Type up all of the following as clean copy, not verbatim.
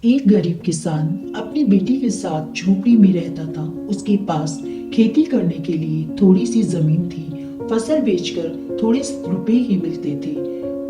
एक गरीब किसान अपनी बेटी के साथ झोपड़ी में रहता था। उसके पास खेती करने के लिए थोड़ी सी जमीन थी। फसल बेचकर थोड़े रुपए ही मिलते थे।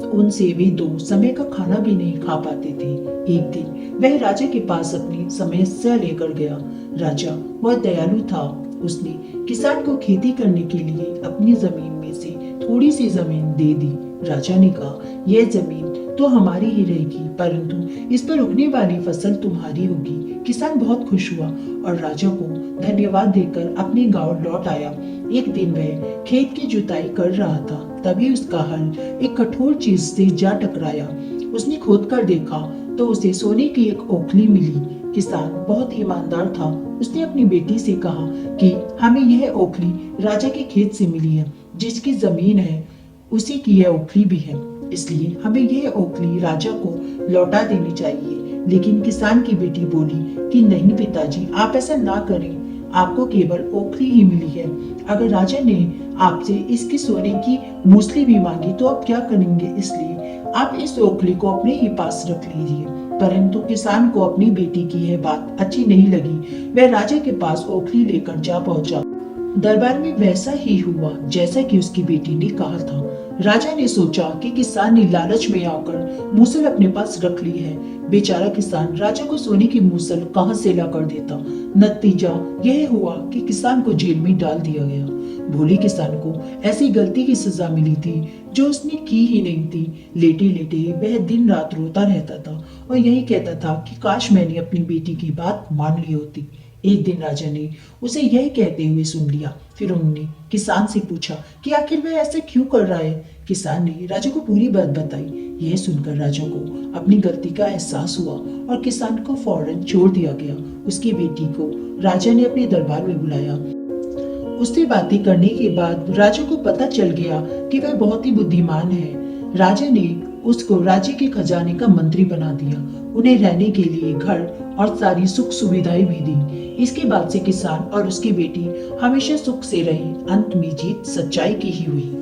उनसे वे दो समय का खाना भी नहीं खा पाते थे। एक दिन वह राजा के पास अपनी समस्या लेकर गया। राजा बहुत दयालु था। उसने किसान को खेती करने के लिए अपनी जमीन में से थोड़ी सी जमीन दे दी। राजा ने कहा, यह जमीन तो हमारी ही रहेगी, परंतु इस पर उगने वाली फसल तुम्हारी होगी। किसान बहुत खुश हुआ और राजा को धन्यवाद देकर अपने गांव लौट आया। एक दिन वह खेत की जुताई कर रहा था, तभी उसका हल एक कठोर चीज से जा टकराया। उसने खोद कर देखा तो उसे सोने की एक ओखली मिली। किसान बहुत ईमानदार था। उसने अपनी बेटी से कहा कि हमें यह ओखली राजा के खेत से मिली है। जिसकी जमीन है उसी की यह ओखली भी है, इसलिए हमें यह ओखली राजा को लौटा देनी चाहिए। लेकिन किसान की बेटी बोली कि नहीं पिताजी, आप ऐसा ना करें। आपको केवल ओखली ही मिली है। अगर राजा ने आपसे इसकी सोने की मूसली भी मांगी तो आप क्या करेंगे? इसलिए आप इस ओखली को अपने ही पास रख लीजिए। परंतु किसान को अपनी बेटी की यह बात अच्छी नहीं लगी। वह राजा के पास ओखली लेकर जा पहुंचा। दरबार में वैसा ही हुआ जैसा कि उसकी बेटी ने कहा था। राजा ने सोचा कि किसान ने लालच में आकर मूसल अपने पास रख ली है। बेचारा किसान राजा को सोने की मूसल कहां से ला कर देता। नतीजा यह हुआ कि किसान को जेल में डाल दिया गया। भोले किसान को ऐसी गलती की सजा मिली थी जो उसने की ही नहीं थी। लेटे लेटे वह दिन रात रोता रहता था और यही कहता था कि काश मैंने अपनी बेटी की बात मान ली होती। एक दिन राजा ने उसे यह कहते हुए सुन लिया। फिर उन्होंने किसान से पूछा कि आखिर वह ऐसा क्यों कर रहा है। किसान ने राजा को पूरी बात बताई। यह सुनकर राजा को अपनी गलती का एहसास हुआ और किसान को फौरन छोड़ दिया गया। उसकी बेटी को राजा ने अपने दरबार में बुलाया। उससे बातें करने के बाद राजा को पता चल गया कि वह बहुत ही बुद्धिमान है। राजा ने उसको राज्य के खजाने का मंत्री बना दिया। उन्हें रहने के लिए घर और सारी सुख सुविधाएं भी दी। इसके बाद से किसान और उसकी बेटी हमेशा सुख से रहे। अंत में जीत सच्चाई की ही हुई।